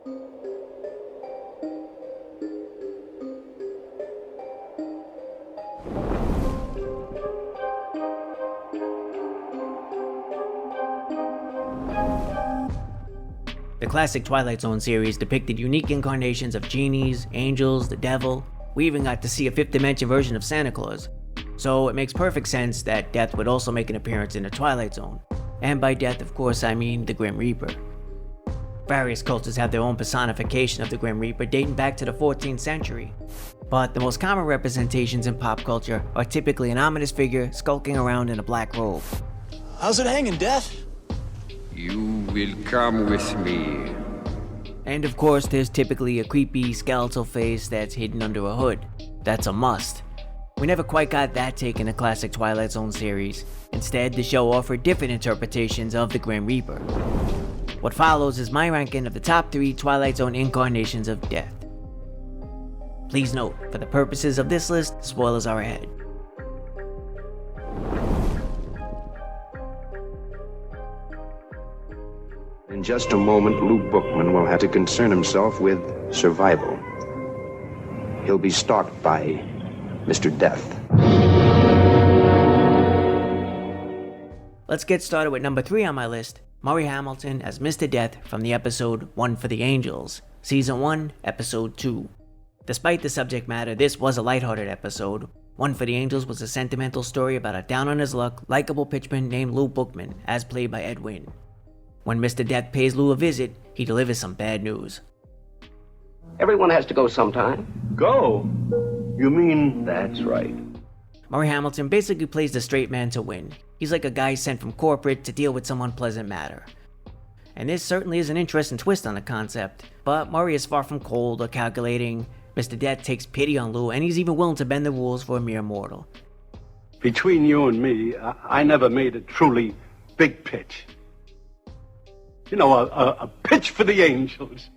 The classic Twilight Zone series depicted unique incarnations of genies, angels, the devil. We even got to see a fifth dimension version of Santa Claus. So it makes perfect sense that Death would also make an appearance in the Twilight Zone. And by Death, of course, I mean the Grim Reaper. Various cultures have their own personification of the Grim Reaper dating back to the 14th century. But the most common representations in pop culture are typically an ominous figure skulking around in a black robe. How's it hanging, Death? You will come with me. And of course, there's typically a creepy skeletal face that's hidden under a hood. That's a must. We never quite got that take in the classic Twilight Zone series. Instead, the show offered different interpretations of the Grim Reaper. What follows is my ranking of the top 3 Twilight Zone incarnations of Death. Please note, for the purposes of this list, spoilers are ahead. In just a moment, Lou Bookman will have to concern himself with survival. He'll be stalked by Mr. Death. Let's get started with number 3 on my list, Murray Hamilton as Mr. Death from the episode One for the Angels, Season 1, Episode 2. Despite the subject matter, this was a lighthearted episode. One for the Angels was a sentimental story about a down-on-his-luck, likable pitchman named Lou Bookman, as played by Ed Wynn. When Mr. Death pays Lou a visit, he delivers some bad news. Everyone has to go sometime. Go? You mean... That's right. Murray Hamilton basically plays the straight man to win. He's like a guy sent from corporate to deal with some unpleasant matter. And this certainly is an interesting twist on the concept, but Murray is far from cold or calculating. Mr. Death takes pity on Lou, and he's even willing to bend the rules for a mere mortal. Between you and me, I never made a truly big pitch. You know, a pitch for the angels.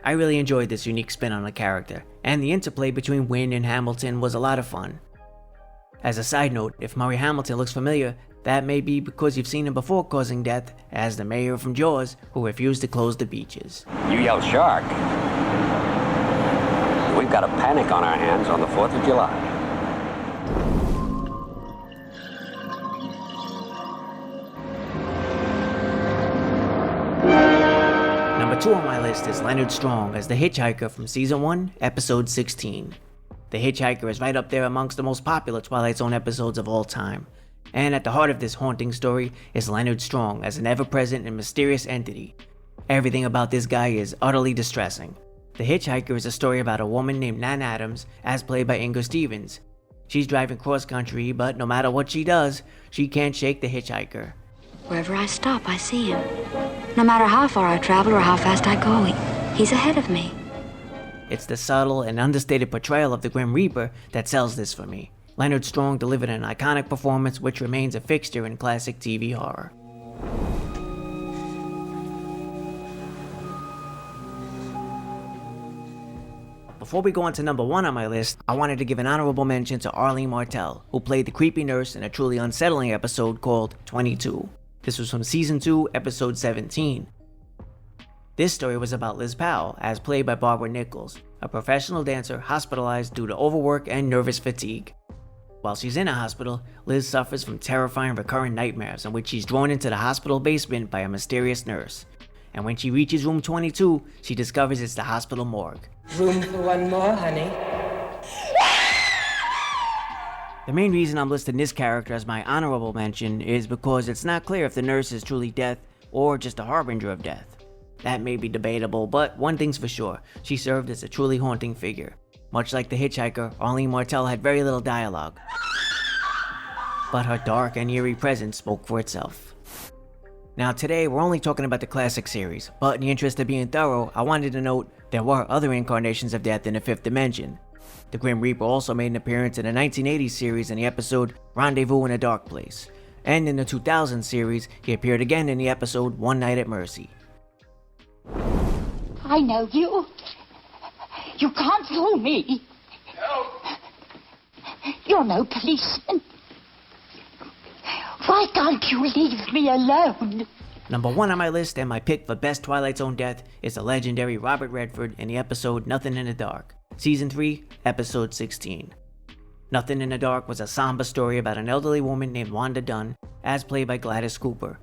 I really enjoyed this unique spin on the character, and the interplay between Wynn and Hamilton was a lot of fun. As a side note, if Murray Hamilton looks familiar, that may be because you've seen him before causing death as the mayor from Jaws who refused to close the beaches. You yell shark. We've got a panic on our hands on the 4th of July. Number 2 on my list is Leonard Strong as the Hitchhiker from Season 1, Episode 16. The Hitchhiker is right up there amongst the most popular Twilight Zone episodes of all time. And at the heart of this haunting story is Leonard Strong as an ever-present and mysterious entity. Everything about this guy is utterly distressing. The Hitchhiker is a story about a woman named Nan Adams, as played by Inga Stevens. She's driving cross-country, but no matter what she does, she can't shake the Hitchhiker. Wherever I stop, I see him. No matter how far I travel or how fast I go, he's ahead of me. It's the subtle and understated portrayal of the Grim Reaper that sells this for me. Leonard Strong delivered an iconic performance which remains a fixture in classic TV horror. Before we go on to number 1 on my list, I wanted to give an honorable mention to Arlene Martell, who played the creepy nurse in a truly unsettling episode called 22. This was from Season 2, Episode 17. This story was about Liz Powell, as played by Barbara Nichols, a professional dancer hospitalized due to overwork and nervous fatigue. While she's in a hospital, Liz suffers from terrifying recurrent nightmares in which she's drawn into the hospital basement by a mysterious nurse. And when she reaches room 22, she discovers it's the hospital morgue. Room for one more, honey. The main reason I'm listing this character as my honorable mention is because it's not clear if the nurse is truly Death or just a harbinger of death. That may be debatable, but one thing's for sure, she served as a truly haunting figure. Much like the Hitchhiker, Arlene Martell had very little dialogue, but her dark and eerie presence spoke for itself. Now today, we're only talking about the classic series, but in the interest of being thorough, I wanted to note there were other incarnations of death in the 5th dimension. The Grim Reaper also made an appearance in the 1980s series in the episode Rendezvous in a Dark Place, and in the 2000 series, he appeared again in the episode One Night at Mercy. I know you. You can't fool me. Help! You're no policeman. Why can't you leave me alone? Number 1 on my list and my pick for best Twilight Zone death is the legendary Robert Redford in the episode Nothing in the Dark, Season 3, Episode 16. Nothing in the Dark was a somber story about an elderly woman named Wanda Dunn, as played by Gladys Cooper.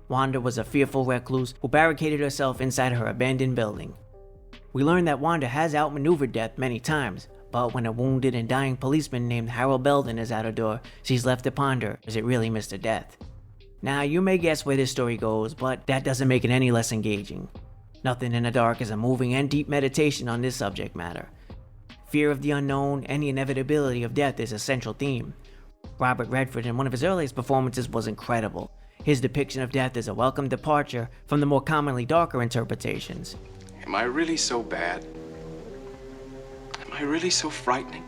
Wanda was a fearful recluse who barricaded herself inside her abandoned building. We learn that Wanda has outmaneuvered death many times, but when a wounded and dying policeman named Harold Belden is at her door, she's left to ponder, is it really Mr. Death? Now, you may guess where this story goes, but that doesn't make it any less engaging. Nothing in the Dark is a moving and deep meditation on this subject matter. Fear of the unknown and the inevitability of death is a central theme. Robert Redford in one of his earliest performances was incredible. His depiction of death is a welcome departure from the more commonly darker interpretations. Am I really so bad? Am I really so frightening?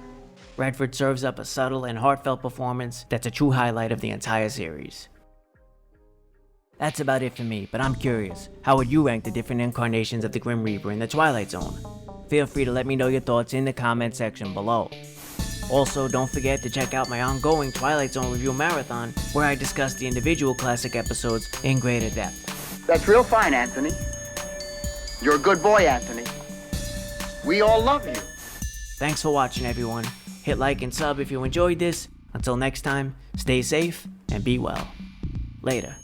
Redford serves up a subtle and heartfelt performance that's a true highlight of the entire series. That's about it for me, but I'm curious, how would you rank the different incarnations of the Grim Reaper in the Twilight Zone? Feel free to let me know your thoughts in the comment section below. Also, don't forget to check out my ongoing Twilight Zone review marathon, where I discuss the individual classic episodes in greater depth. That's real fine, Anthony. You're a good boy, Anthony. We all love you. Thanks for watching, everyone. Hit like and sub if you enjoyed this. Until next time, stay safe and be well. Later.